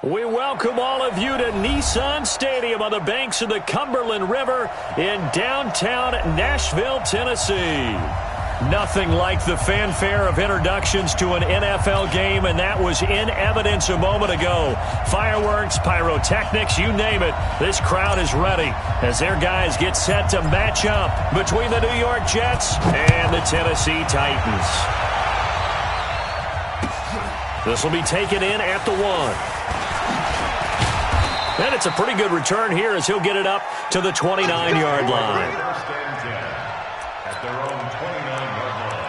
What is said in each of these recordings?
We welcome all of you to Nissan Stadium on the banks of the Cumberland River in downtown Nashville, Tennessee. Nothing like the fanfare of introductions to an NFL game, and that was in evidence a moment ago. Fireworks, pyrotechnics, you name it. This crowd is ready as their guys get set to match up between the New York Jets and the Tennessee Titans. This will be taken in at the 1. And it's a pretty good return here as he'll get it up to the 29-yard line. At their own 29-yard line.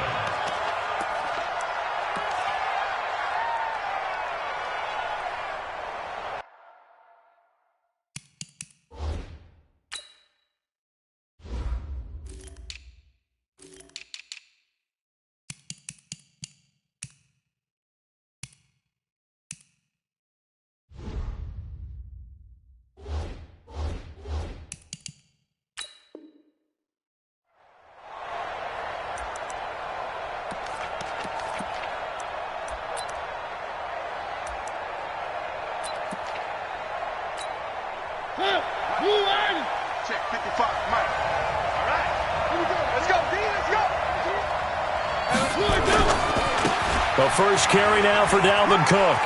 Check 55, Mike. All right, here we go. Let's go, D. Let's go. The first carry now for Dalvin Cook.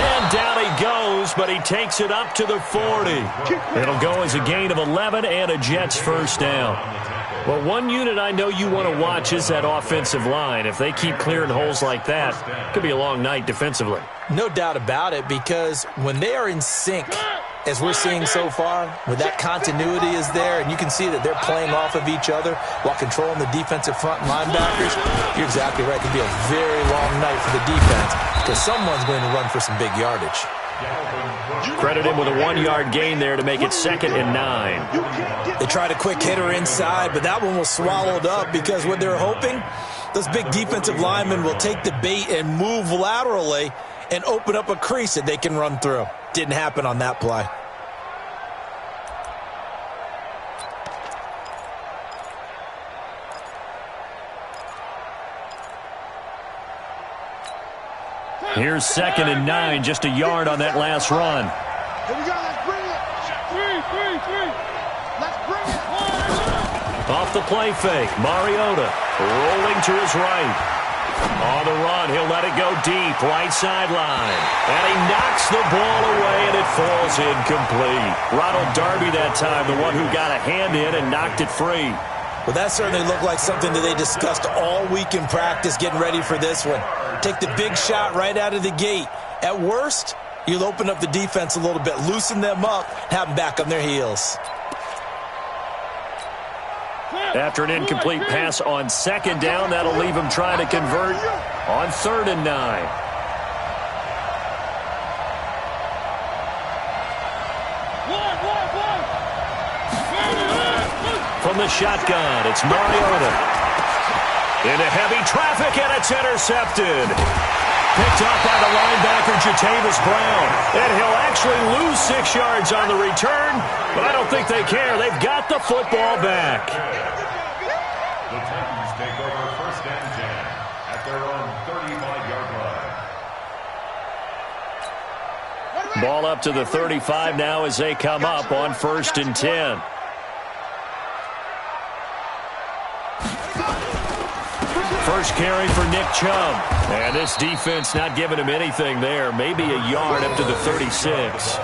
And down he goes, but he takes it up to the 40. It'll go as a gain of 11 and a Jets first down. Well, one unit I know you want to watch is that offensive line. If they keep clearing holes like that, it could be a long night defensively. No doubt about it, because when they are in sync, as we're seeing so far, when that continuity is there and you can see that they're playing off of each other while controlling the defensive front linebackers, you're exactly right. It could be a very long night for the defense because someone's going to run for some big yardage. Credit him with a 1-yard gain there to make it 2nd and 9. They tried a quick hitter inside, but that one was swallowed up because what they're hoping, those big defensive linemen will take the bait and move laterally and open up a crease that they can run through. Didn't happen on that play. Here's 2nd and 9, just a yard on that last run. Here we go, let's bring it. Three. Let's bring it. Off the play fake, Mariota rolling to his right. On the run, he'll let it go deep, right sideline. And he knocks the ball away, and it falls incomplete. Ronald Darby that time, the one who got a hand in and knocked it free. Well, that certainly looked like something that they discussed all week in practice, getting ready for this one. Take the big shot right out of the gate. At worst, you'll open up the defense a little bit, loosen them up, have them back on their heels. After an incomplete pass on 2nd down, that'll leave him trying to convert on 3rd and 9. From the shotgun, it's Mariota. Into heavy traffic, and it's intercepted. Picked up by the linebacker, Jatavis Brown. And he'll actually lose 6 yards on the return, but I don't think they care. They've got the football back. The Titans take over 1st and 10 at their own 35-yard line. Ball up to the 35 now as they come up on 1st and 10. First carry for Nick Chubb. And this defense not giving him anything there. Maybe a yard up to the 36.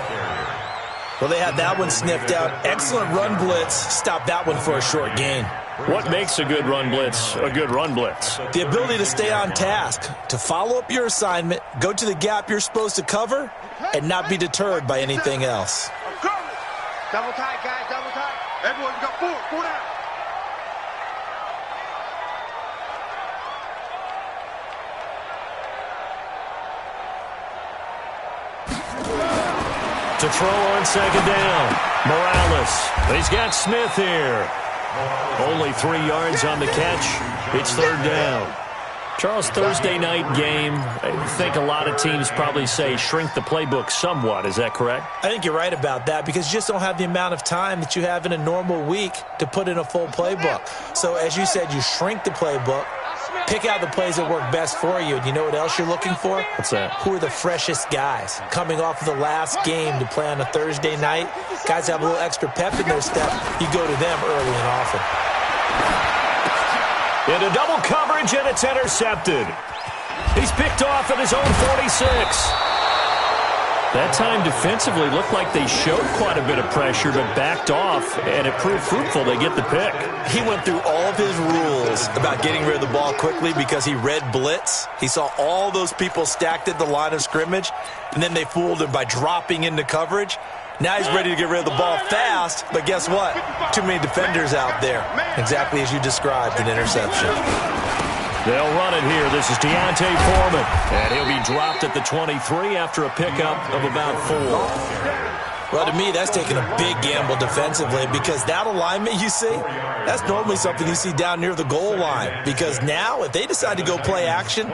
Well, they had that one sniffed out. Excellent run blitz. Stopped that one for a short gain. What makes a good run blitz a good run blitz? The ability to stay on task, to follow up your assignment, go to the gap you're supposed to cover, and not be deterred by anything else. Double tight, guys, double tight. Everyone, we got 4 down. To throw on 2nd down, Morales. He's got Smith here. Only 3 yards on the catch. It's 3rd down. Charles, Thursday night game, I think a lot of teams probably say shrink the playbook somewhat. Is that correct? I think you're right about that because you just don't have the amount of time that you have in a normal week to put in a full playbook. So as you said, you shrink the playbook, Pick out the plays that work best for you. And you know what else you're looking for? What's that? Who are the freshest guys coming off of the last game to play on a Thursday night? Guys have a little extra pep in their step. You go to them early and often. Into double coverage, and it's intercepted. He's picked off at his own 46. That time defensively looked like they showed quite a bit of pressure but backed off, and it proved fruitful. They get the pick. He went through all of his rules about getting rid of the ball quickly because he read blitz. He saw all those people stacked at the line of scrimmage, and then they fooled him by dropping into coverage. Now he's ready to get rid of the ball fast, but guess what? Too many defenders out there. Exactly as you described, an interception. They'll run it here. This is D'Onta Foreman. And he'll be dropped at the 23 after a pickup of about 4. Well, to me, that's taking a big gamble defensively because that alignment you see, that's normally something you see down near the goal line. Because now, if they decide to go play action,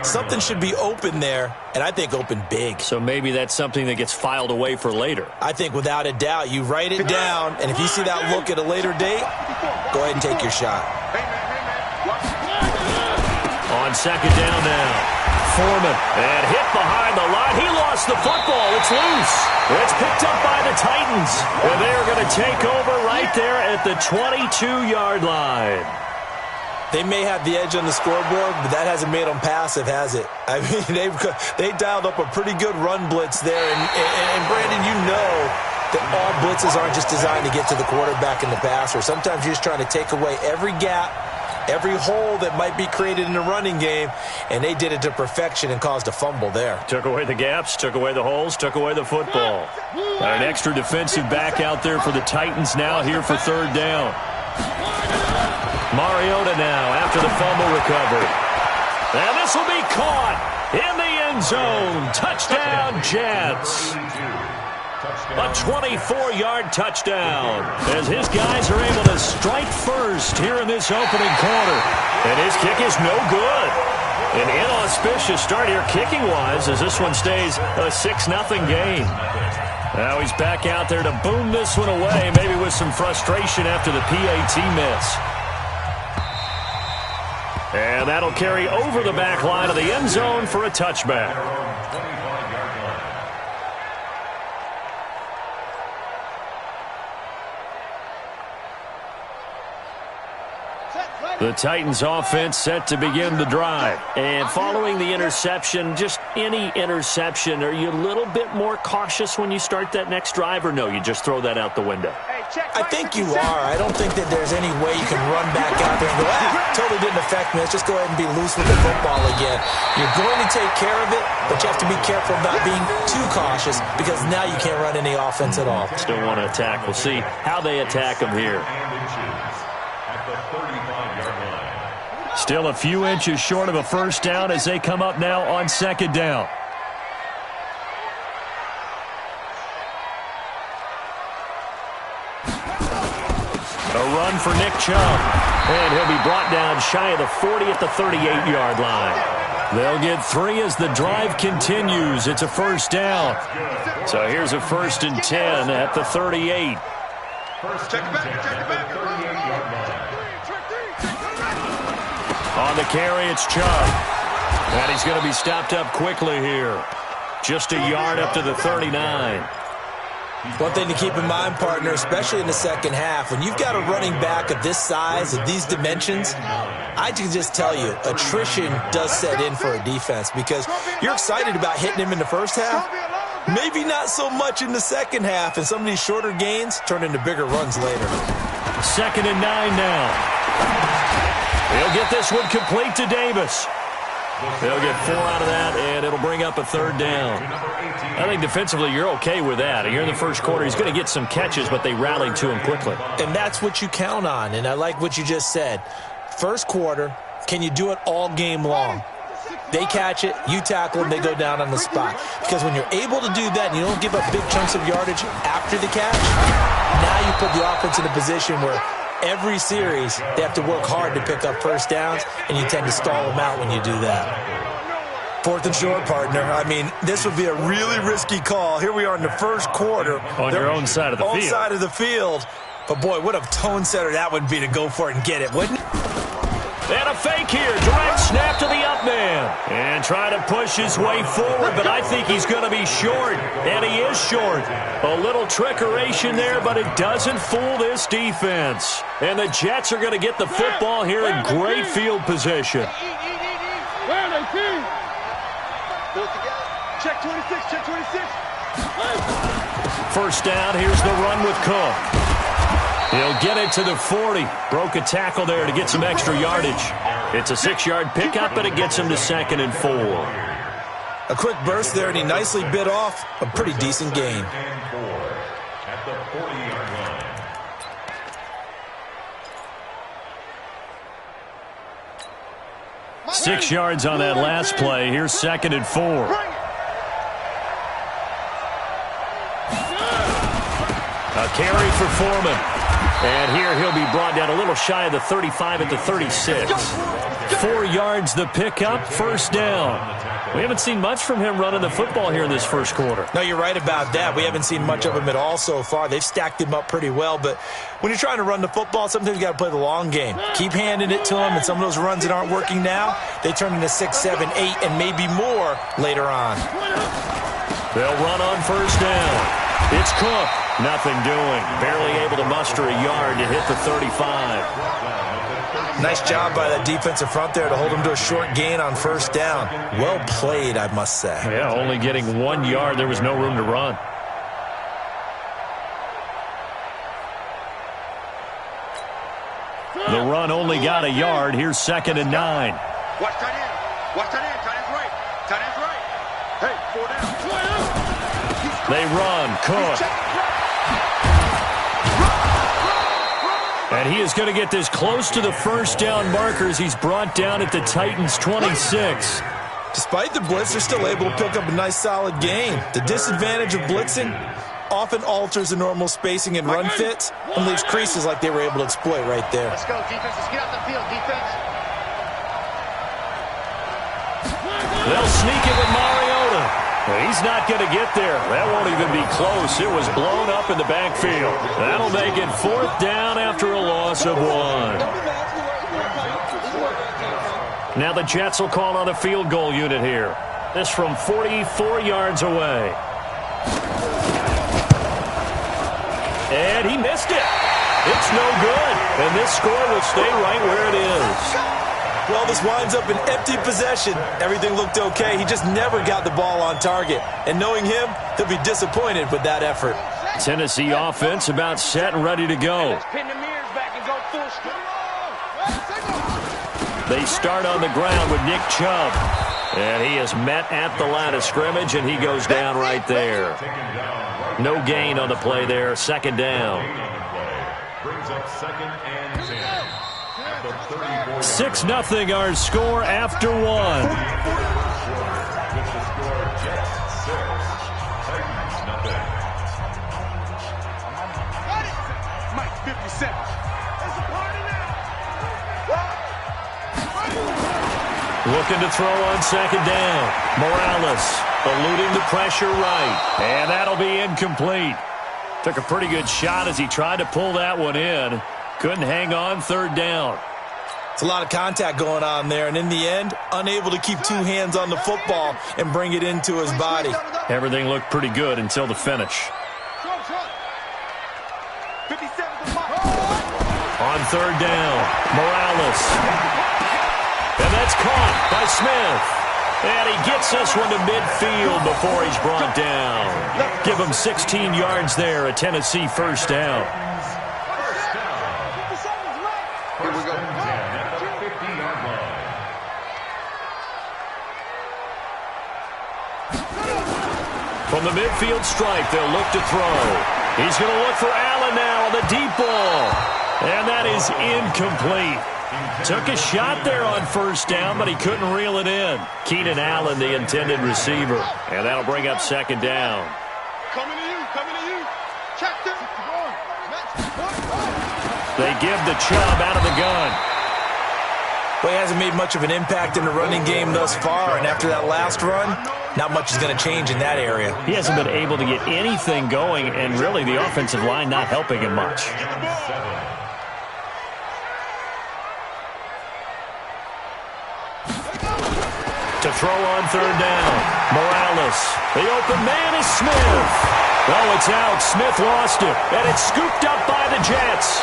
something should be open there, and I think open big. So maybe that's something that gets filed away for later. I think without a doubt, you write it down, and if you see that look at a later date, go ahead and take your shot. On second down now, Foreman, and hit behind the line. He lost the football. It's loose. It's picked up by the Titans, and they're going to take over right there at the 22-yard line. They may have the edge on the scoreboard, but that hasn't made them passive, has it? I mean, they dialed up a pretty good run blitz there, and Brandon, you know that all blitzes aren't just designed to get to the quarterback in the passer. Sometimes you're just trying to take away every gap, every hole that might be created in the running game, and they did it to perfection and caused a fumble there. Took away the gaps, took away the holes, took away the football. An extra defensive back out there for the Titans now here for third down. Mariota now after the fumble recovery. And this will be caught in the end zone. Touchdown, Jets. A 24-yard touchdown as his guys are able to strike first here in this opening quarter. And his kick is no good. An inauspicious start here kicking-wise as this one stays a 6-0 game. Now he's back out there to boom this one away, maybe with some frustration after the PAT miss. And that'll carry over the back line of the end zone for a touchback. The Titans offense set to begin the drive. And following the interception, just any interception, are you a little bit more cautious when you start that next drive, or no, you just throw that out the window? I think you are. I don't think that there's any way you can run back out there and go, totally didn't affect me. Let's just go ahead and be loose with the football again. You're going to take care of it, but you have to be careful about being too cautious because now you can't run any offense at all. Still want to attack. We'll see how they attack them here. Still a few inches short of a first down as they come up now on second down. A run for Nick Chubb. And he'll be brought down shy of the 40 at the 38-yard line. They'll get 3 as the drive continues. It's a first down. So here's a 1st and 10 at the 38. Check it back. On the carry, it's Chubb. And he's going to be stopped up quickly here. Just a yard up to the 39. One thing to keep in mind, partner, especially in the second half, when you've got a running back of this size, of these dimensions, I can just tell you, attrition does set in for a defense because you're excited about hitting him in the first half. Maybe not so much in the second half, and some of these shorter gains turn into bigger runs later. 2nd and 9 now. He'll get this one complete to Davis. They'll get 4 out of that, and it'll bring up a 3rd down. I think defensively you're okay with that. Here in the first quarter, he's going to get some catches, but they rallied to him quickly. And that's what you count on, and I like what you just said. First quarter, can you do it all game long? They catch it, you tackle them, they go down on the spot. Because when you're able to do that and you don't give up big chunks of yardage after the catch, now you put the offense in a position where every series, they have to work hard to pick up first downs, and you tend to stall them out when you do that. 4th and short, partner. I mean, this would be a really risky call. Here we are in the first quarter. On your own side of the field. Own side of the field. But, boy, what a tone setter that would be to go for it and get it, wouldn't it? And a fake here. Direct snap to the up man. And trying to push his way forward, but I think he's going to be short. And he is short. A little trickeration there, but it doesn't fool this defense. And the Jets are going to get the football here in great field position. Where they team? Pull it together. Check 26, check 26. First down, here's the run with Cook. He'll get it to the 40. Broke a tackle there to get some extra yardage. It's a 6-yard pickup, and it gets him to 2nd and 4. A quick burst there, and he nicely bit off a pretty decent gain. At the 40-yard line. 6 yards on that last play. Here's 2nd and 4. A carry for Foreman. And here he'll be brought down a little shy of the 35 at the 36. 4 yards the pickup, first down. We haven't seen much from him running the football here in this first quarter. No, you're right about that. We haven't seen much of him at all so far. They've stacked him up pretty well, but when you're trying to run the football, sometimes you got to play the long game. Keep handing it to him, and some of those runs that aren't working now, they turn into 6, 7, 8, and maybe more later on. They'll run on first down. It's Cook. Nothing doing. Barely able to muster a yard to hit the 35. Nice job by that defensive front there to hold him to a short gain on first down. Well played, I must say. Yeah, only getting 1 yard. There was no room to run. The run only got a yard. Here's 2nd and 9. Watch tight end. Watch tight end. Tight end's right. Tight end's right. Hey, 4 down. They run. Cook. And he is going to get this close to the first down markers. He's brought down at the Titans' 26. Despite the blitz, they're still able to pick up a nice solid gain. The disadvantage of blitzing often alters the normal spacing and run fits and leaves creases like they were able to exploit right there. Let's go, defense. Let's get out the field, defense. They'll sneak it with Mariota. He's not going to get there. That won't even be close. It was blown up in the backfield. That'll make it 4th down after a loss of 1. Now the Jets will call on a field goal unit here. This from 44 yards away. And he missed it. It's no good. And this score will stay right where it is. Well, this winds up an empty possession. Everything looked okay. He just never got the ball on target. And knowing him, he'll be disappointed with that effort. Tennessee offense about set and ready to go. They start on the ground with Nick Chubb. And he is met at the line of scrimmage, and he goes down right there. No gain on the play there. 2nd down. Brings up 2nd and 10. 6-0 our score after 1. With the score, Jets 6, Titans nothing. Mike, 57. It's a party now. Looking to throw on 2nd down. Morales eluding the pressure right. And that'll be incomplete. Took a pretty good shot as he tried to pull that one in. Couldn't hang on 3rd down. It's a lot of contact going on there, and in the end, unable to keep 2 hands on the football and bring it into his body. Everything looked pretty good until the finish. On 3rd down, Morales. And that's caught by Smith. And he gets this one to midfield before he's brought down. Give him 16 yards there, a Tennessee first down. Here we go. From the midfield stripe, they'll look to throw. He's going to look for Allen now on the deep ball. And that is incomplete. Took a shot there on first down, but he couldn't reel it in. Keenan Allen, the intended receiver. And that'll bring up 2nd down. Coming to you, coming to you. Check this. They give the Chubb out of the gun. Well, he hasn't made much of an impact in the running game thus far, and after that last run, not much is going to change in that area. He hasn't been able to get anything going, and really the offensive line not helping him much. throw on third down. Morales. The open man is Smith. Oh, it's out. Smith lost it. And it's scooped up by the Jets.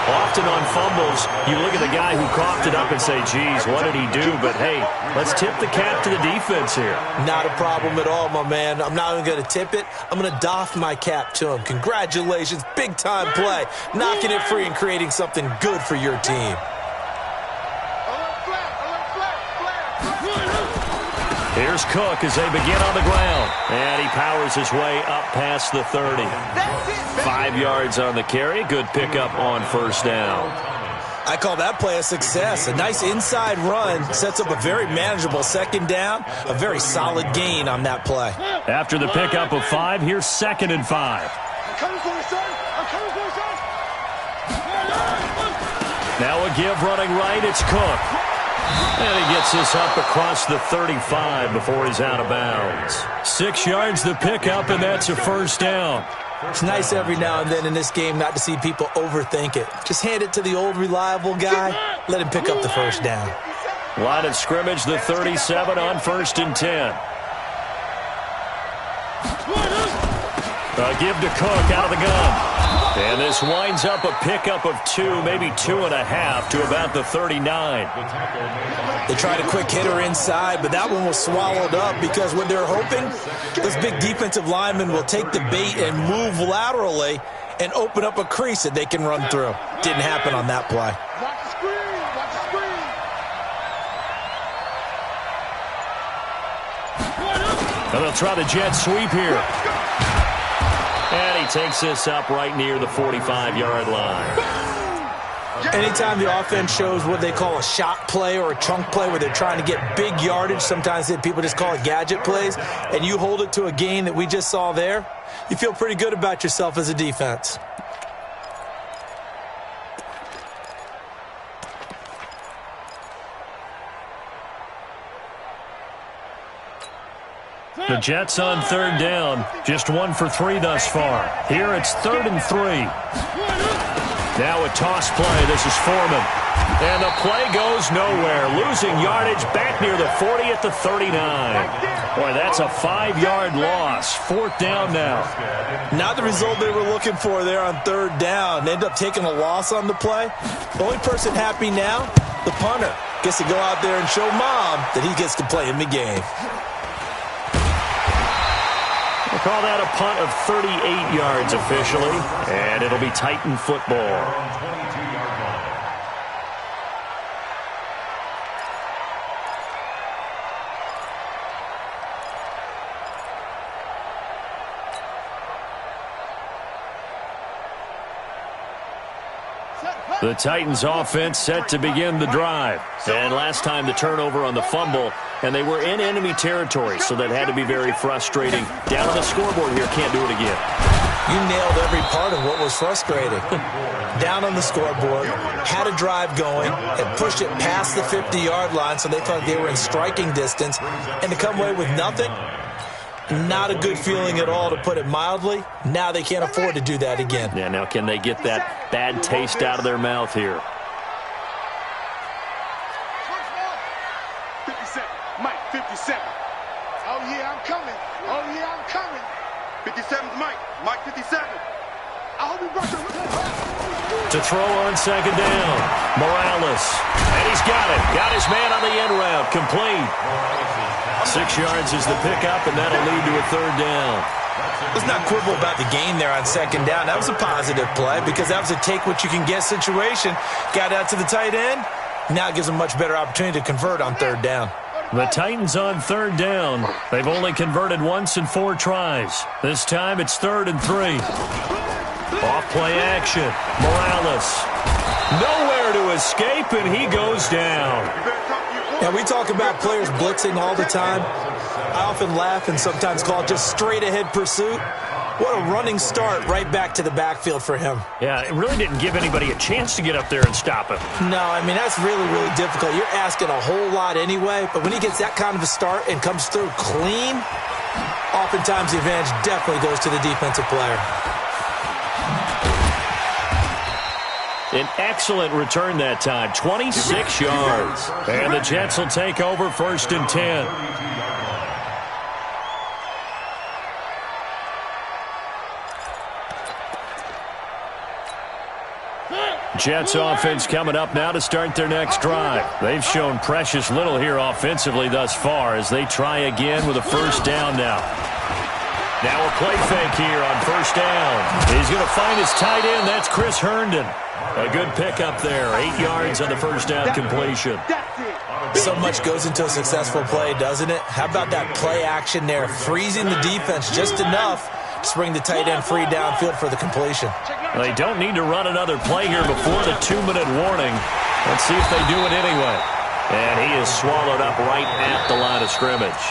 Often on fumbles, you look at the guy who coughed it up and say, geez, what did he do? But, hey, let's tip the cap to the defense here. Not a problem at all, my man. I'm not even going to tip it. I'm going to doff my cap to him. Congratulations. Big-time play. Knocking it free and creating something good for your team. Here's Cook as they begin on the ground. And he powers his way up past the 30. 5 yards on the carry. Good pickup on first down. I call that play a success. A nice inside run sets up a very manageable second down. A very solid gain on that play. After the pickup of 5, here's 2nd and 5. I'm coming for you, son. I'm coming for you, son. Now a give running right. It's Cook. And he gets this up across the 35 before he's out of bounds. 6 yards the pickup, and that's a first down. It's nice every now and then in this game not to see people overthink it. Just hand it to the old reliable guy. Let him pick up the first down. Line of scrimmage, the 37 on 1st and 10. A give to Cook out of the gun. And this winds up a pickup of 2, maybe 2.5 to about the 39. They tried a quick hitter inside, but that one was swallowed up because what they're hoping, this big defensive lineman will take the bait and move laterally and open up a crease that they can run through. Didn't happen on that play. Watch the screen. Watch the screen. And they'll try the jet sweep here. And he takes this up right near the 45-yard line. Anytime the offense shows what they call a shot play or a chunk play where they're trying to get big yardage, sometimes people just call it gadget plays, and you hold it to a gain that we just saw there, you feel pretty good about yourself as a defense. The Jets on third down, just 1 for 3 thus far. Here it's 3rd and 3. Now a toss play. This is Foreman. And the play goes nowhere. Losing yardage back near the 40 at the 39. Boy, that's a 5-yard loss. 4th down now. Not the result they were looking for there on third down. They end up taking a loss on the play. The only person happy now, the punter, gets to go out there and show Mom that he gets to play in the game. We'll call that a punt of 38 yards officially, and it'll be Titan football. The Titans offense set to begin the drive. And last time the turnover on the fumble, and they were in enemy territory, so that had to be very frustrating. Down on the scoreboard here, can't do it again. You nailed every part of what was frustrating. Down on the scoreboard, had a drive going, and pushed it past the 50-yard line, so they thought they were in striking distance, and to come away with nothing, not a good feeling at all, to put it mildly. Now they can't afford to do that again. Yeah, now can they get that bad taste out of their mouth here? 57. Mike, 57. Oh, yeah, I'm coming. Oh, yeah, I'm coming. 57's Mike. Mike, 57. I hope he brought To throw on second down, Morales. And he's got it. Got his man on the end route. Complete. 6 yards is the pickup, and that'll lead to a third down. Let's not quibble about the gain there on second down. That was a positive play because that was a take-what-you-can-get situation. Got out to the tight end. Now it gives them a much better opportunity to convert on third down. The Titans on third down. They've only converted once in 4 tries. This time it's 3rd and 3. Off-play action. Morales. Nowhere to escape, and he goes down. Now, we talk about players blitzing all the time. I often laugh and sometimes call it just straight-ahead pursuit. What a running start right back to the backfield for him. Yeah, it really didn't give anybody a chance to get up there and stop him. No, I mean, that's really, really difficult. You're asking a whole lot anyway, but when he gets that kind of a start and comes through clean, oftentimes the advantage definitely goes to the defensive player. An excellent return that time, 26 yards. And the Jets will take over 1st and 10. Jets offense coming up now to start their next drive. They've shown precious little here offensively thus far as they try again with a 1st down now. Now a play fake here on 1st down. He's going to find his tight end. That's Chris Herndon. A good pickup there. 8 yards on the 1st down completion. So much goes into a successful play, doesn't it? How about that play action there? Freezing the defense just enough to bring the tight end free downfield for the completion. They don't need to run another play here before the 2-minute warning. Let's see if they do it anyway. And he is swallowed up right at the line of scrimmage.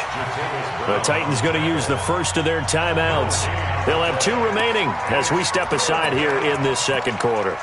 The Titans going to use the first of their timeouts. They'll have 2 remaining as we step aside here in this 2nd quarter.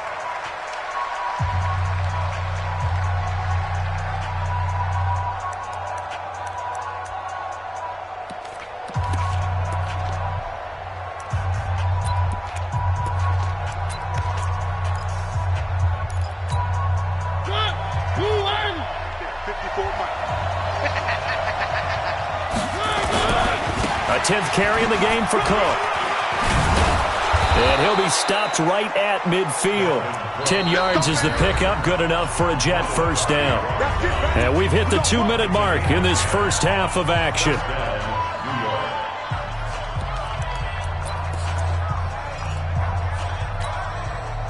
A 10th carry in the game for Cook. And he'll be stopped right at midfield. 10 yards is the pickup, good enough for a Jet 1st down. And we've hit the 2-minute mark in this first half of action.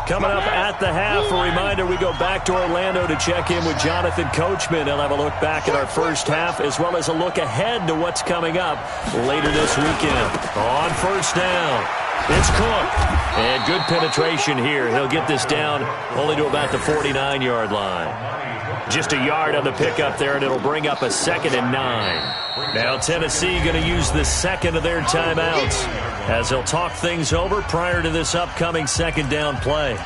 Coming up at the half, a reminder, we go back to Orlando to check in with Jonathan Coachman. He'll have a look back at our first half as well as a look ahead to what's coming up later this weekend. On 1st down, it's Cook. And good penetration here. He'll get this down only to about the 49-yard line. Just a yard on the pickup there, and it'll bring up a 2nd and 9. Now Tennessee going to use the 2nd of their timeouts as they'll talk things over prior to this upcoming 2nd down play.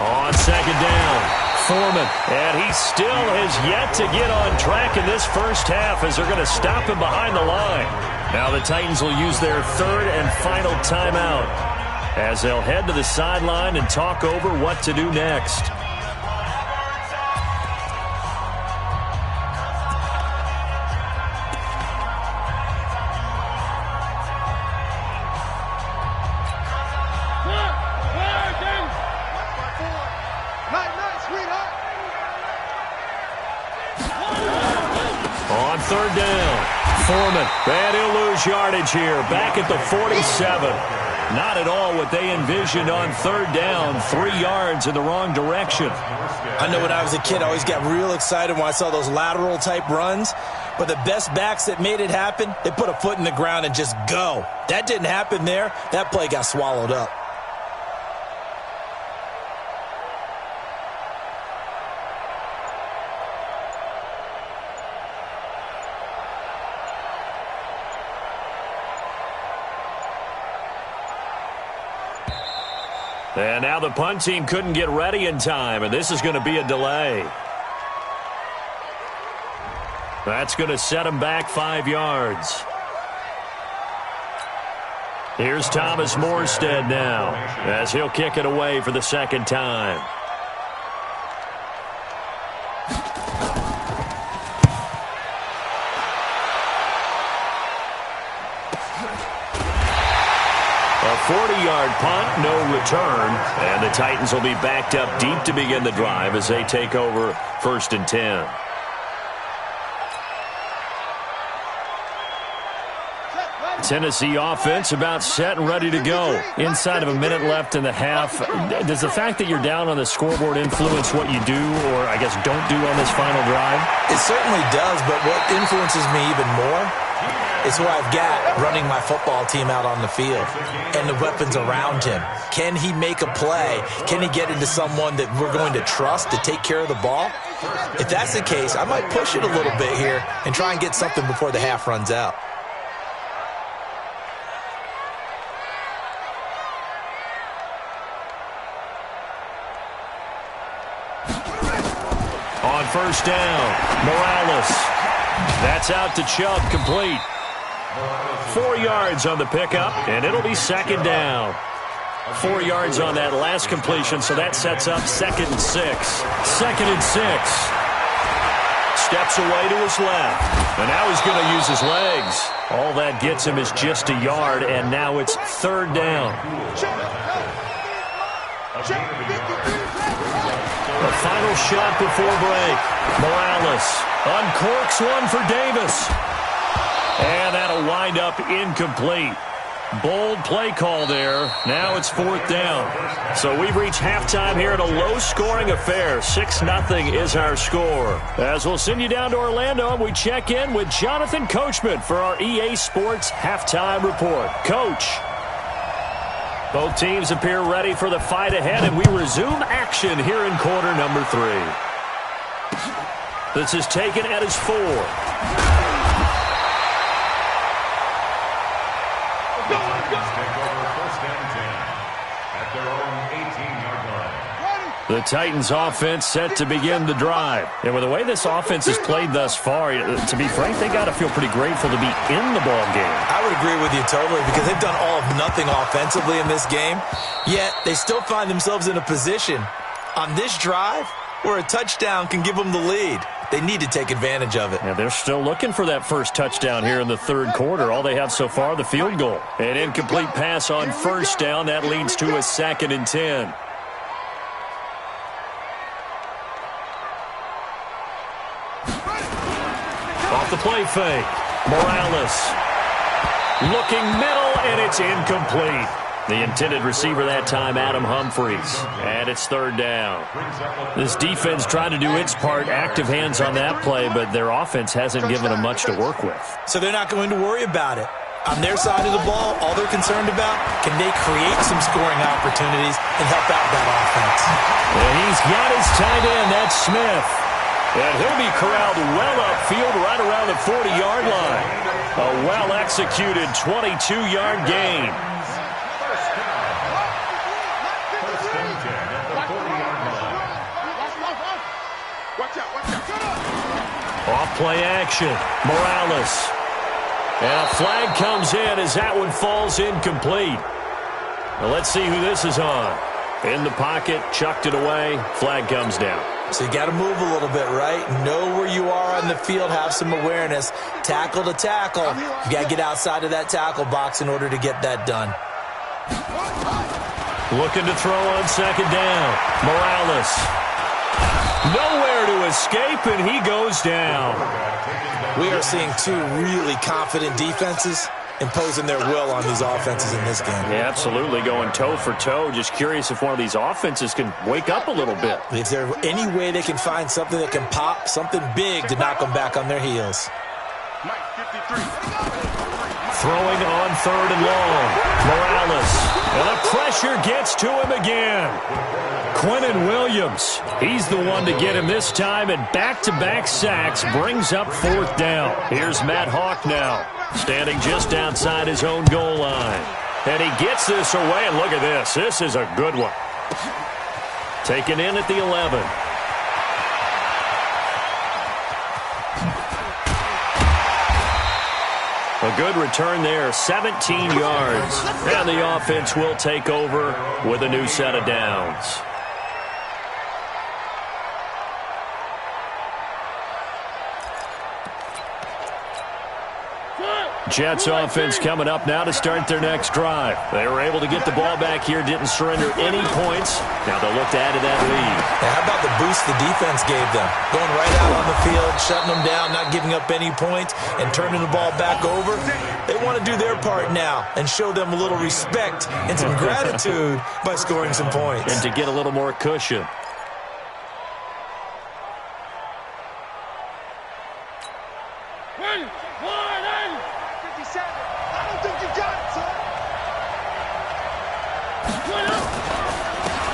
On 2nd down, Foreman, and he still has yet to get on track in this first half as they're going to stop him behind the line. Now the Titans will use their 3rd and final timeout as they'll head to the sideline and talk over what to do next. On 3rd down, Foreman, and he'll lose yardage here, back at the 47. Not at all what they envisioned on 3rd down, 3 yards in the wrong direction. I know when I was a kid, I always got real excited when I saw those lateral-type runs. But the best backs that made it happen, they put a foot in the ground and just go. That didn't happen there. That play got swallowed up. And now the punt team couldn't get ready in time, and this is going to be a delay. That's going to set him back 5 yards. Here's Thomas Morstead now as he'll kick it away for the 2nd time. A 40-yard punt, no return, and the Titans will be backed up deep to begin the drive as they take over 1st and 10. Tennessee offense about set and ready to go. Inside of a minute left in the half. Does the fact that you're down on the scoreboard influence what you do or, I guess, don't do on this final drive? It certainly does, but what influences me even more is who I've got running my football team out on the field and the weapons around him. Can he make a play? Can he get into someone that we're going to trust to take care of the ball? If that's the case, I might push it a little bit here and try and get something before the half runs out. first down. Morales. That's out to Chubb, complete. 4 yards on the pickup, and it'll be second down. 4 yards on that last completion, so that sets up 2nd and 6. 2nd and 6. Steps away to his left, and now he's going to use his legs. All that gets him is just a yard, and now it's 3rd down. The final shot before break. Morales uncorks one for Davis. And that'll wind up incomplete. Bold play call there. Now it's 4th down. So we've reached halftime here in a low-scoring affair. 6-0 is our score. As we'll send you down to Orlando, and we check in with Jonathan Coachman for our EA Sports Halftime Report. Coach. Both teams appear ready for the fight ahead, and we resume action here in quarter number 3. This is taken at his 4. The Titans offense set to begin the drive. And with the way this offense has played thus far, to be frank, they got to feel pretty grateful to be in the ball game. I would agree with you totally, because they've done all of nothing offensively in this game, yet they still find themselves in a position on this drive where a touchdown can give them the lead. They need to take advantage of it. Yeah, they're still looking for that first touchdown here in the 3rd quarter. All they have so far, the field goal. An incomplete pass on first down. That leads to a 2nd and 10. Off the play fake. Morales. Looking middle, and it's incomplete. The intended receiver that time, Adam Humphries. And it's 3rd down. This defense tried to do its part, active hands on that play, but their offense hasn't given them much to work with. So they're not going to worry about it. On their side of the ball, all they're concerned about, can they create some scoring opportunities and help out that offense? And he's got his tight end, that's Smith. And he'll be corralled well upfield right around the 40-yard line. A well-executed 22-yard gain. Off play action. Morales. And a flag comes in as that one falls incomplete. Well, let's see who this is on. In the pocket, chucked it away. Flag comes down. So you got to move a little bit, right? Know where you are on the field, have some awareness. Tackle to tackle. You got to get outside of that tackle box in order to get that done. Looking to throw on 2nd down. Morales. Nowhere to escape, and he goes down. We are seeing 2 really confident defenses imposing their will on these offenses in this game. Yeah, absolutely, going toe for toe. Just curious if one of these offenses can wake up a little bit. If there's any way they can find something that can pop, something big to knock them back on their heels. Throwing on 3rd and long. Morales. And the pressure gets to him again. Quinnen Williams. He's the one to get him this time, and back-to-back sacks brings up 4th down. Here's Matt Hawk now, standing just outside his own goal line. And he gets this away, and look at this. This is a good one. Taken in at the 11. A good return there, 17 yards. And the offense will take over with a new set of downs. Jets offense coming up now to start their next drive. They were able to get the ball back here, didn't surrender any points. Now they'll look to add to that lead. Now, how about the boost the defense gave them? Going right out on the field, shutting them down, not giving up any points, and turning the ball back over. They want to do their part now and show them a little respect and some gratitude by scoring some points. And to get a little more cushion.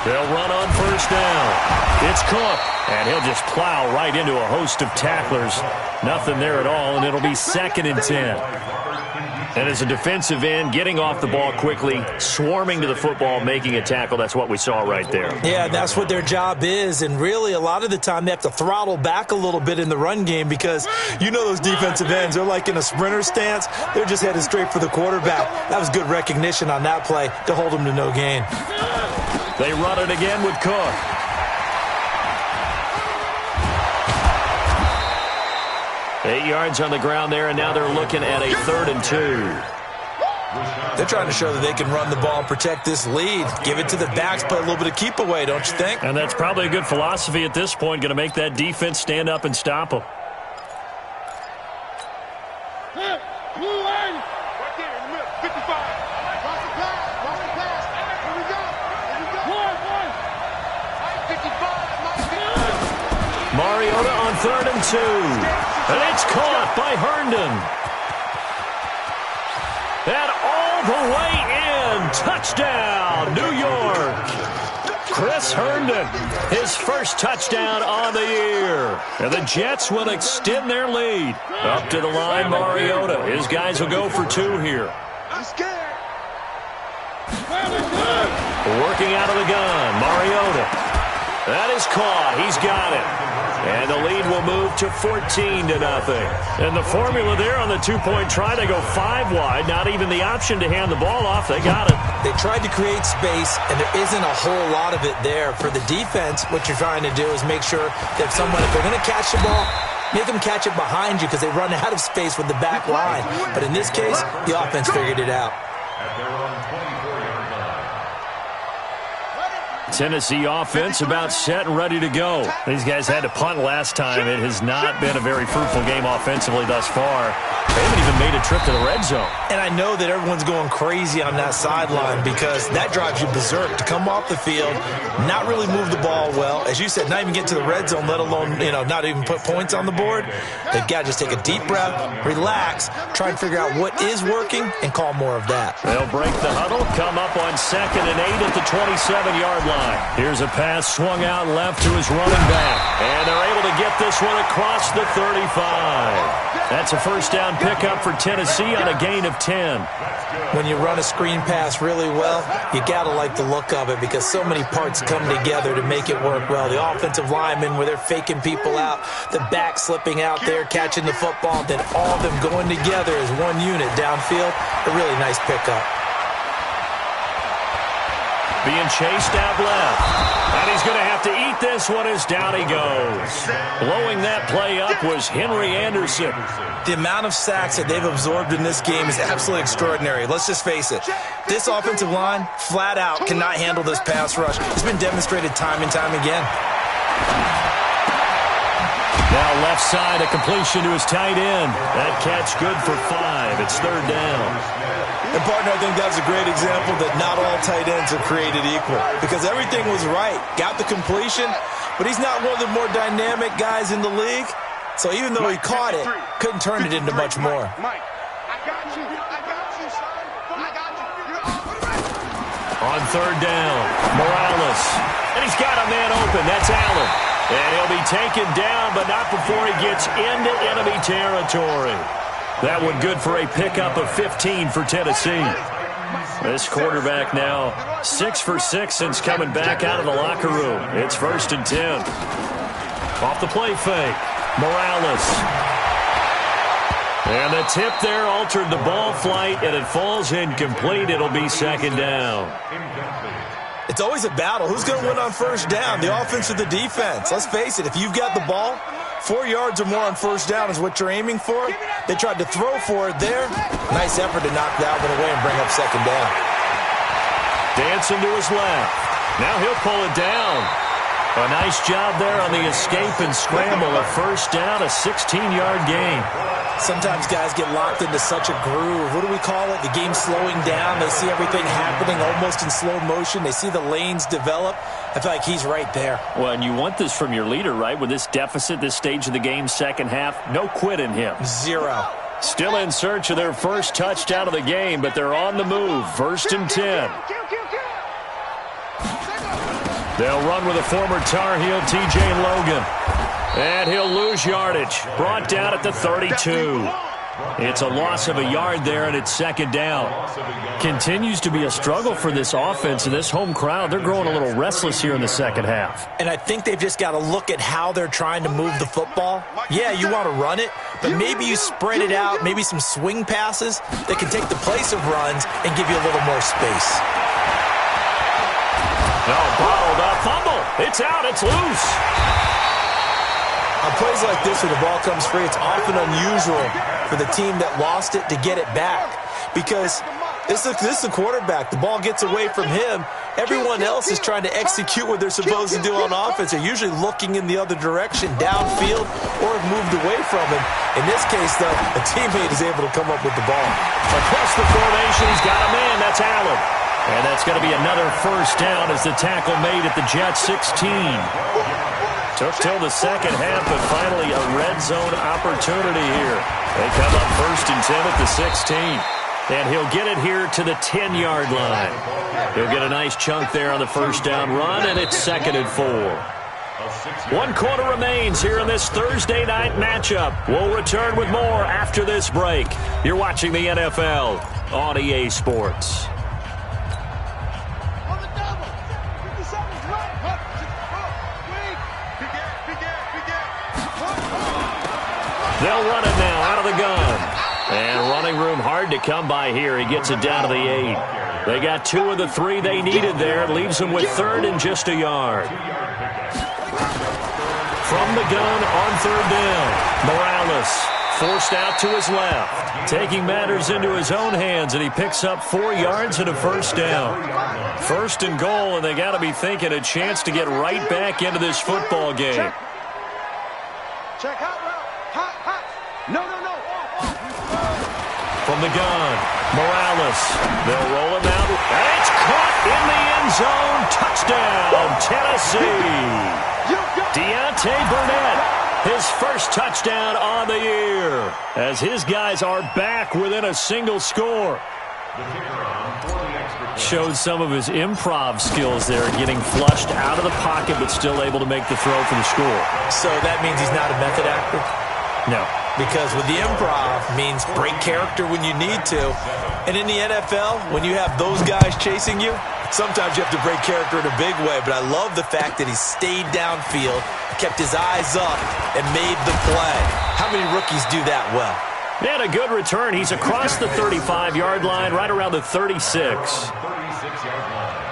They'll run on first down. It's Cook, and he'll just plow right into a host of tacklers. Nothing there at all, and it'll be 2nd and 10. And as a defensive end, getting off the ball quickly, swarming to the football, making a tackle, that's what we saw right there. Yeah, that's what their job is. And really, a lot of the time, they have to throttle back a little bit in the run game because you know those defensive ends, they're like in a sprinter stance. They're just headed straight for the quarterback. That was good recognition on that play to hold them to no gain. They run it again with Cook. Eight yards on the ground there, and now they're looking at a 3rd and 2. They're trying to show that they can run the ball and protect this lead. Give it to the backs, play a little bit of keep away, don't you think? And that's probably a good philosophy at this point, going to make that defense stand up and stop them. Right there in the middle, 55. Cross the pass. Here we go. One. 55. Mariota on 3rd and 2. And it's caught by Herndon. And all the way in. Touchdown, New York. Chris Herndon, his first touchdown on the year. And the Jets will extend their lead. Up to the line, Mariota. His guys will go for 2 here. I'm scared. Working out of the gun, Mariota. That is caught. He's got it. And the lead will move to 14-0. And the formula there on the 2-point try, they go 5 wide. Not even the option to hand the ball off. They got it. They tried to create space, and there isn't a whole lot of it there. For the defense, what you're trying to do is make sure that if they're going to catch the ball, make them catch it behind you because they run out of space with the back line. But in this case, the offense figured it out. At their own 24-yard line. Tennessee offense about set and ready to go. These guys had to punt last time. It has not been a very fruitful game offensively thus far. They haven't even made a trip to the red zone. And I know that everyone's going crazy on that sideline because that drives you berserk to come off the field, not really move the ball well. As you said, not even get to the red zone, let alone, not even put points on the board. They've got to just take a deep breath, relax, try and figure out what is working, and call more of that. They'll break the huddle, come up on 2nd and 8 at the 27-yard line. Here's a pass swung out left to his running back. And they're able to get this one across the 35. That's a first down pickup for Tennessee on a gain of 10. When you run a screen pass really well, you got to like the look of it because so many parts come together to make it work well. The offensive linemen where they're faking people out, the back slipping out there, catching the football, then all of them going together as one unit downfield. A really nice pickup. Being chased out left. And he's going to have to eat this one as down he goes. Blowing that play up was Henry Anderson. The amount of sacks that they've absorbed in this game is absolutely extraordinary. Let's just face it. This offensive line, flat out, cannot handle this pass rush. It's been demonstrated time and time again. Now left side, a completion to his tight end. That catch good for 5. It's 3rd down. And, partner, I think that was a great example that not all tight ends are created equal because everything was right. Got the completion, but he's not one of the more dynamic guys in the league. So even though he caught it, couldn't turn it into much more. Mike, I got you, son. I got you. On 3rd down, Morales. And he's got a man open. That's Allen. And he'll be taken down, but not before he gets into enemy territory. That one good for a pickup of 15 for Tennessee. This quarterback now 6 for 6 since coming back out of the locker room. It's 1st and 10. Off the play fake, Morales. And the tip there altered the ball flight, and it falls incomplete. It'll be 2nd down. It's always a battle. Who's going to win on 1st down, the offense or the defense? Let's face it, if you've got the ball, 4 yards or more on 1st down is what you're aiming for. They tried to throw for it there. Nice effort to knock that one away and bring up 2nd down. Dancing to his left. Now he'll pull it down. A nice job there on the escape and scramble. A 1st down, a 16-yard gain. Sometimes guys get locked into such a groove. What do we call it? The game slowing down. They see everything happening almost in slow motion. They see the lanes develop. I feel like he's right there. Well, and you want this from your leader, right? With this deficit, this stage of the game, 2nd half, no quit in him. 0. Still in search of their first touchdown of the game, but they're on the move. 1st and 10. They'll run with a former Tar Heel, T.J. Logan. And he'll lose yardage. Brought down at the 32. It's a loss of a yard there, and it's second down. Continues to be a struggle for this offense, and this home crowd, they're growing a little restless here in the second half. And I think they've just got to look at how they're trying to move the football. Yeah, you want to run it, but maybe you spread it out, maybe some swing passes that can take the place of runs and give you a little more space. Bottled up, fumble. It's out, it's loose. On plays like this where the ball comes free, it's often unusual for the team that lost it to get it back because this is the quarterback. The ball gets away from him. Everyone else is trying to execute what they're supposed to do on offense. They're usually looking in the other direction, downfield, or have moved away from him. In this case, though, a teammate is able to come up with the ball. Across the formation, he's got a man. That's Allen. And that's going to be another first down as the tackle made at the Jets 16. Took till the second half, but finally a red zone opportunity here. They come up 1st and 10 at the 16. And he'll get it here to the 10-yard line. He'll get a nice chunk there on the first down run, and it's 2nd and 4. 1 quarter remains here in this Thursday night matchup. We'll return with more after this break. You're watching the NFL on EA Sports. They'll run it now out of the gun. And running room hard to come by here. He gets it down to the 8. They got 2 of the 3 they needed there. Leaves them with 3rd and just a yard. From the gun on 3rd down. Morales forced out to his left. Taking matters into his own hands, and he picks up 4 yards and a first down. 1st and goal, and they got to be thinking a chance to get right back into this football game. Check out route. Hot. No. From the gun, Morales. They'll roll him out. And it's caught in the end zone. Touchdown, Tennessee. Deontay Burnett, his first touchdown on the year, as his guys are back within a single score. Shows some of his improv skills there, getting flushed out of the pocket but still able to make the throw for the score. So that means he's not a method actor? No. Because with the improv means break character when you need to. And in the NFL, when you have those guys chasing you, sometimes you have to break character in a big way. But I love the fact that he stayed downfield, kept his eyes up, and made the play. How many rookies do that well? And a good return. He's across the 35-yard line, right around the 36. 36-yard line.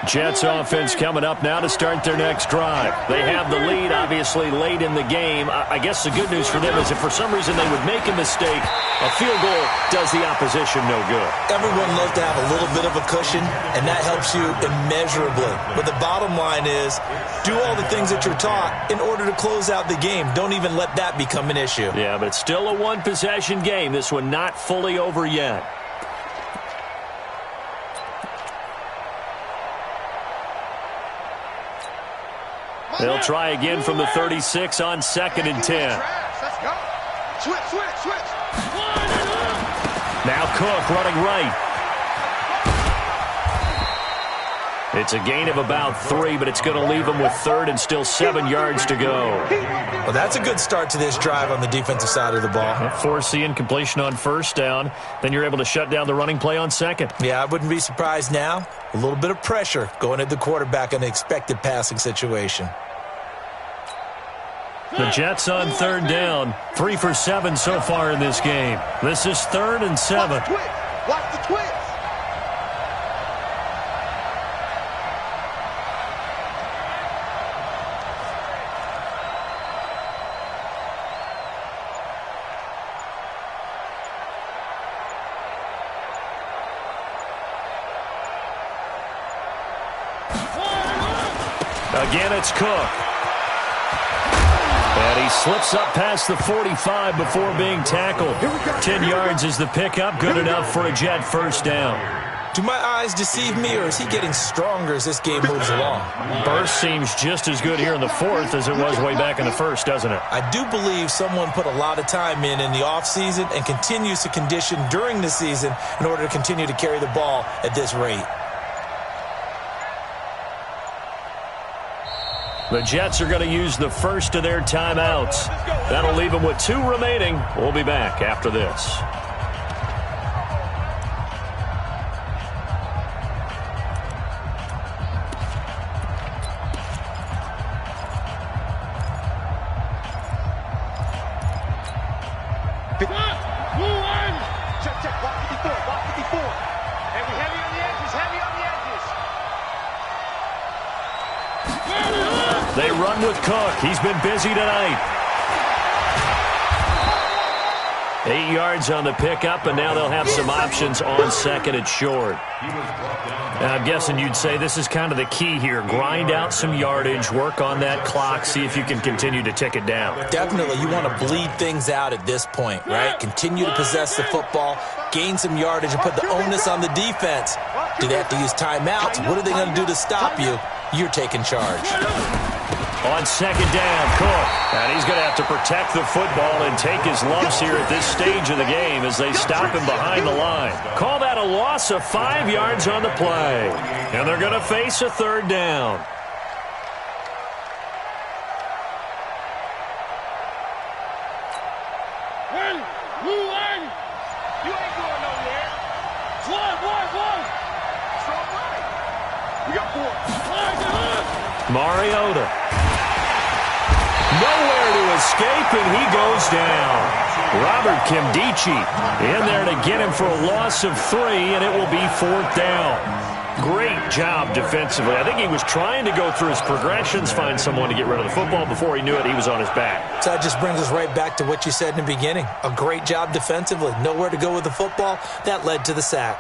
Jets offense coming up now to start their next drive. They have the lead, obviously, late in the game. I guess the good news for them is if for some reason they would make a mistake, a field goal does the opposition no good. Everyone loves to have a little bit of a cushion, and that helps you immeasurably. But the bottom line is, do all the things that you're taught in order to close out the game. Don't even let that become an issue. Yeah, but it's still a one-possession game. This one not fully over yet. They'll try again from the 36 on 2nd and 10. Let's go. Switch. Now Cook running right. It's a gain of about 3, but it's going to leave them with 3rd and still 7 yards to go. Well, that's a good start to this drive on the defensive side of the ball. Force the incompletion on 1st down. Then you're able to shut down the running play on 2nd. Yeah, I wouldn't be surprised now. A little bit of pressure going at the quarterback in the expected passing situation. The Jets on 3rd down. 3 for 7 so far in this game. This is 3rd and 7. Watch the twist. Again, it's Cook. And he slips up past the 45 before being tackled. 10 yards is the pickup. Good enough for a Jet first down. Do my eyes deceive me, or is he getting stronger as this game moves along? Burst seems just as good here in the 4th as it was way back in the 1st, doesn't it? I do believe someone put a lot of time in the offseason and continues to condition during the season in order to continue to carry the ball at this rate. The Jets are going to use the first of their timeouts. That'll leave them with 2 remaining. We'll be back after this. Check, block 54, block 54. Heavy on the edges, heavy on the edges. They run with Cook. He's been busy tonight. 8 yards on the pickup, and now they'll have some options on second and short. Now, I'm guessing you'd say this is kind of the key here. Grind out some yardage, work on that clock, see if you can continue to tick it down. Definitely, you want to bleed things out at this point, right? Continue to possess the football, gain some yardage, and put the onus on the defense. Do they have to use timeouts? What are they going to do to stop you? You're taking charge. On second down, Cook. And he's going to have to protect the football and take his lumps here at this stage of the game as they stop him behind the line. Call that a loss of 5 yards on the play. And they're going to face a third down. You ain't going nowhere. One. Strong right. We got 4. Mariota. Nowhere to escape, and he goes down. Robert Kimdichie in there to get him for a loss of 3, and it will be 4th down. Great job defensively. I think he was trying to go through his progressions, find someone to get rid of the football. Before he knew it, he was on his back. So that just brings us right back to what you said in the beginning. A great job defensively. Nowhere to go with the football. That led to the sack.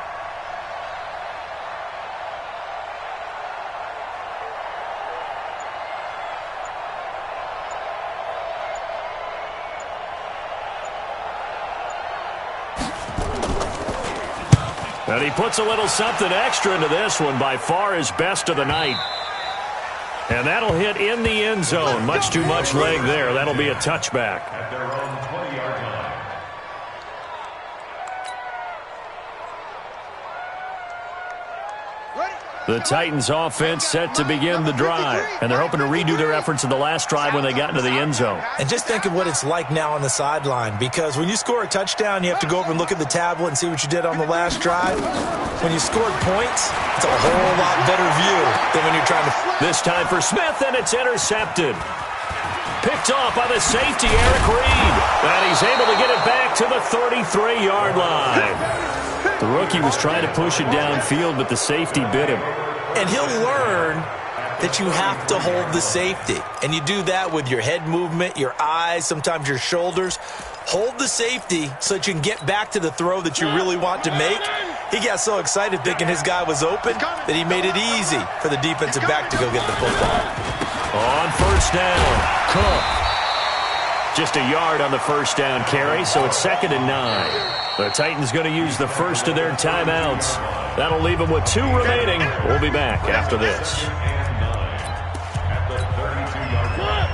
And he puts a little something extra into this one, by far his best of the night. And that'll hit in the end zone. Much too much leg there. That'll be a touchback. At their own 20-yard line. The Titans offense set to begin the drive. And they're hoping to redo their efforts in the last drive when they got into the end zone. And just think of what it's like now on the sideline, because when you score a touchdown, you have to go over and look at the tablet and see what you did on the last drive. When you scored points, it's a whole lot better view than when you're trying to... This time for Smith, and it's intercepted. Picked off by the safety, Eric Reed. And he's able to get it back to the 33-yard line. The rookie was trying to push it downfield, but the safety bit him. And he'll learn that you have to hold the safety. And you do that with your head movement, your eyes, sometimes your shoulders. Hold the safety so that you can get back to the throw that you really want to make. He got so excited thinking his guy was open that he made it easy for the defensive back to go get the football. On first down, Cook. Just a yard on the first down carry, so it's 2nd and 9. The Titans going to use the first of their timeouts. That'll leave them with 2 remaining. We'll be back after this. At the 32-yard line.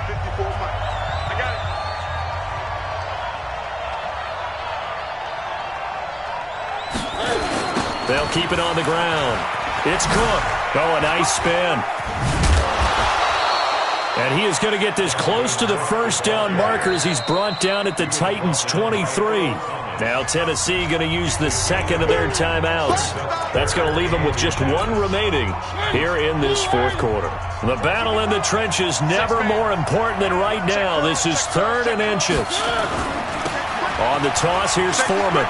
54 Mike. I got it. They'll keep it on the ground. It's Cook. Oh, a nice spin. And he is going to get this close to the first down marker as he's brought down at the Titans' 23. Now Tennessee going to use the second of their timeouts. That's going to leave them with just 1 remaining here in this 4th quarter. The battle in the trenches never more important than right now. This is 3rd and inches. On the toss, here's Foreman.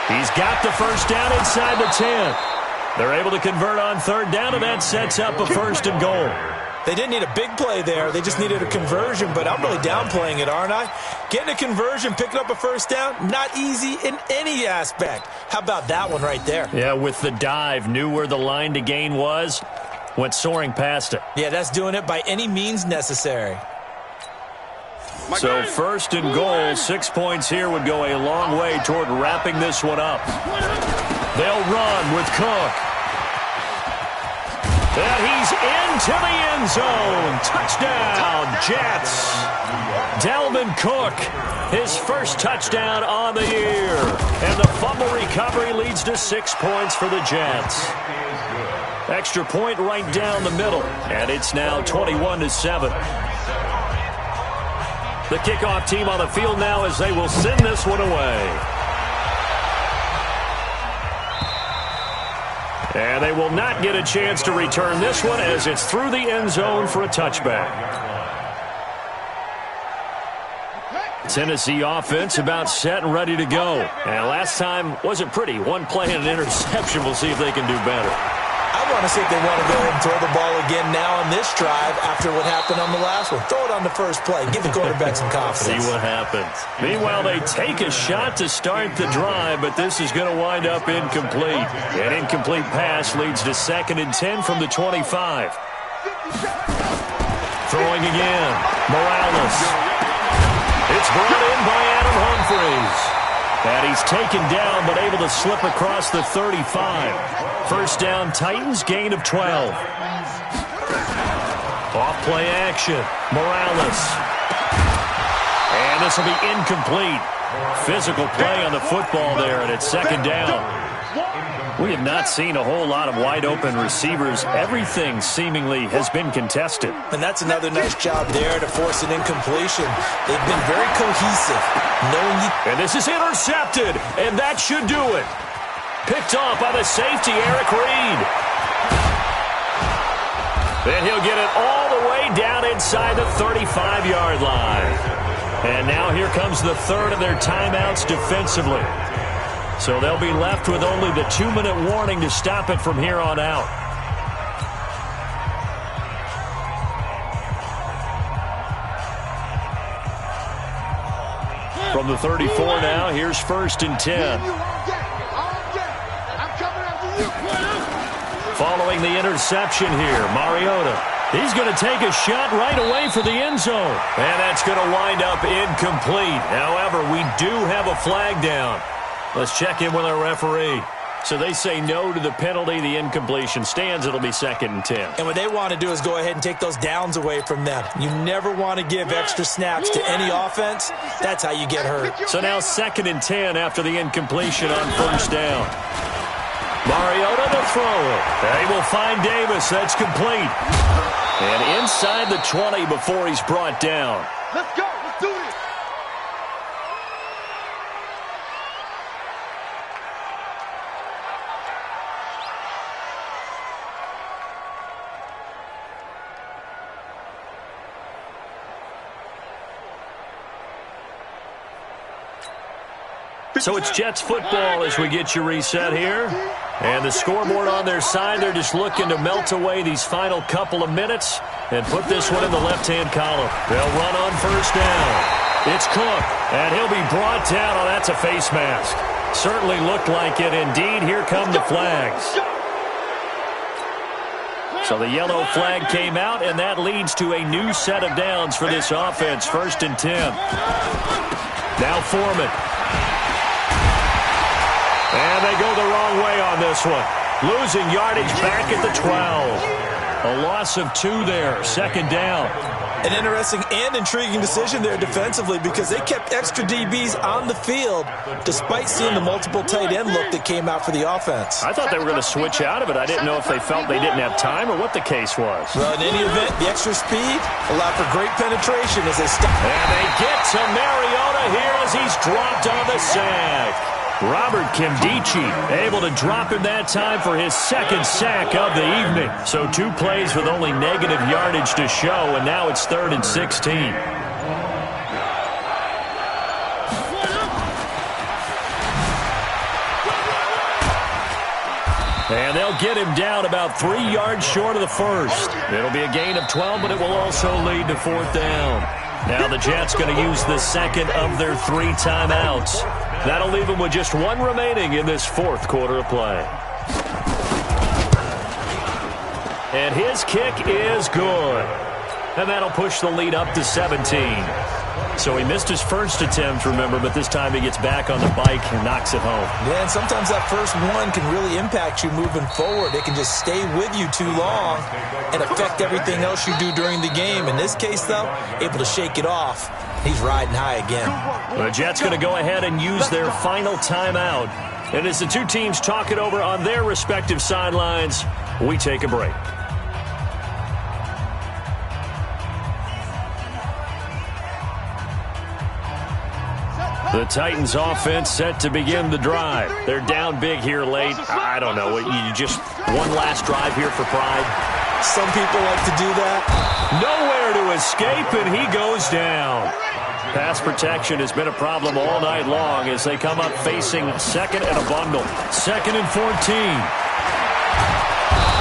He's got the first down inside the 10. They're able to convert on 3rd down, and that sets up a 1st and goal. They didn't need a big play there. They just needed a conversion, but I'm really downplaying it, aren't I? Getting a conversion, picking up a first down, not easy in any aspect. How about that one right there? Yeah, with the dive, knew where the line to gain was, went soaring past it. Yeah, that's doing it by any means necessary. So 1st and goal, 6 points here would go a long way toward wrapping this one up. They'll run with Cook. And he's into the end zone. Touchdown, Jets. Dalvin Cook, his first touchdown on the year. And the fumble recovery leads to 6 points for the Jets. Extra point right down the middle, and it's now 21-7. The kickoff team on the field now as they will send this one away. And they will not get a chance to return this one as it's through the end zone for a touchback. Tennessee offense about set and ready to go. And last time wasn't pretty. One play and an interception. We'll see if they can do better. I want to see if they want to go ahead and throw the ball again now on this drive after what happened on the last one. Throw it on the first play. Give the quarterback some confidence. See what happens. Meanwhile, they take a shot to start the drive, but this is going to wind up incomplete. An incomplete pass leads to 2nd and 10 from the 25. Throwing again. Morales. It's brought in by Adam Humphries. And he's taken down but able to slip across the 35. First down, Titans, gain of 12. Off play action. Morales. And this will be incomplete. Physical play on the football there, and it's 2nd down. We have not seen a whole lot of wide-open receivers. Everything seemingly has been contested. And that's another nice job there to force an incompletion. They've been very cohesive. And this is intercepted, and that should do it. Picked off by the safety, Eric Reed. Then he'll get it all the way down inside the 35-yard line. And now here comes the third of their timeouts defensively. So they'll be left with only the 2-minute warning to stop it from here on out. From the 34 now, here's 1st and 10. Following the interception here, Mariota. He's going to take a shot right away for the end zone. And that's going to wind up incomplete. However, we do have a flag down. Let's check in with our referee. So they say no to the penalty. The incompletion stands. It'll be 2nd and 10. And what they want to do is go ahead and take those downs away from them. You never want to give extra snaps to any offense. That's how you get hurt. So now 2nd and 10 after the incompletion on 1st down. Mariota to throw it. They will find Davis. That's complete. And inside the 20 before he's brought down. Let's go. Let's do this. So it's Jets football as we get you reset here. And the scoreboard on their side, they're just looking to melt away these final couple of minutes and put this one in the left-hand column. They'll run on 1st down. It's Cook, and he'll be brought down. Oh, that's a face mask. Certainly looked like it. Indeed, here come the flags. So the yellow flag came out, and that leads to a new set of downs for this offense. 1st and 10. Now Foreman. And they go the wrong way on this one. Losing yardage back at the 12. A loss of 2 there. 2nd down. An interesting and intriguing decision there defensively because they kept extra DBs on the field despite seeing the multiple tight end look that came out for the offense. I thought they were going to switch out of it. I didn't know if they felt they didn't have time or what the case was. Well, in any event, the extra speed allowed for great penetration as they stop. And they get to Mariota here as he's dropped on the sack. Robert Kimdichie able to drop him that time for his 2nd sack of the evening. So 2 plays with only negative yardage to show, and now it's 3rd and 16. And they'll get him down about 3 yards short of the first. It'll be a gain of 12, but it will also lead to 4th down. Now the Jets going to use the 2nd of their 3 timeouts. That'll leave them with just 1 remaining in this 4th quarter of play. And his kick is good. And that'll push the lead up to 17. So he missed his first attempt, remember, but this time he gets back on the bike and knocks it home. Yeah, and sometimes that first one can really impact you moving forward. It can just stay with you too long and affect everything else you do during the game. In this case, though, able to shake it off. He's riding high again. The Jets going to go ahead and use their final timeout. And as the 2 teams talk it over on their respective sidelines, We take a break. The Titans offense set to begin the drive. They're down big here late. I don't know. You just one last drive here for pride. Some people like to do that. Nowhere to escape, and he goes down. Pass protection has been a problem all night long as they come up facing second and a bundle. 2nd and 14.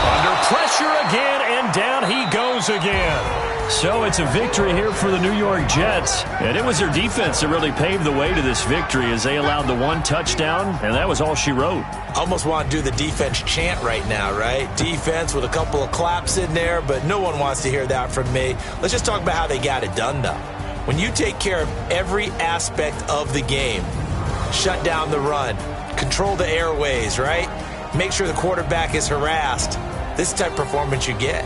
Under pressure again, and down he goes again. So it's a victory here for the New York Jets. And it was their defense that really paved the way to this victory as they allowed the 1 touchdown, and that was all she wrote. Almost want to do the defense chant right now, right? Defense with a couple of claps in there, but no one wants to hear that from me. Let's just talk about how they got it done, though. When you take care of every aspect of the game, shut down the run, control the airways, right? Make sure the quarterback is harassed. This type of performance you get.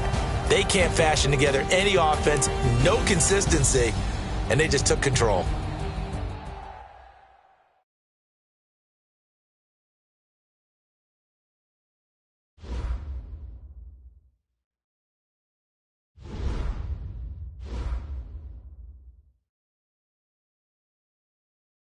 They can't fashion together any offense, no consistency, and they just took control.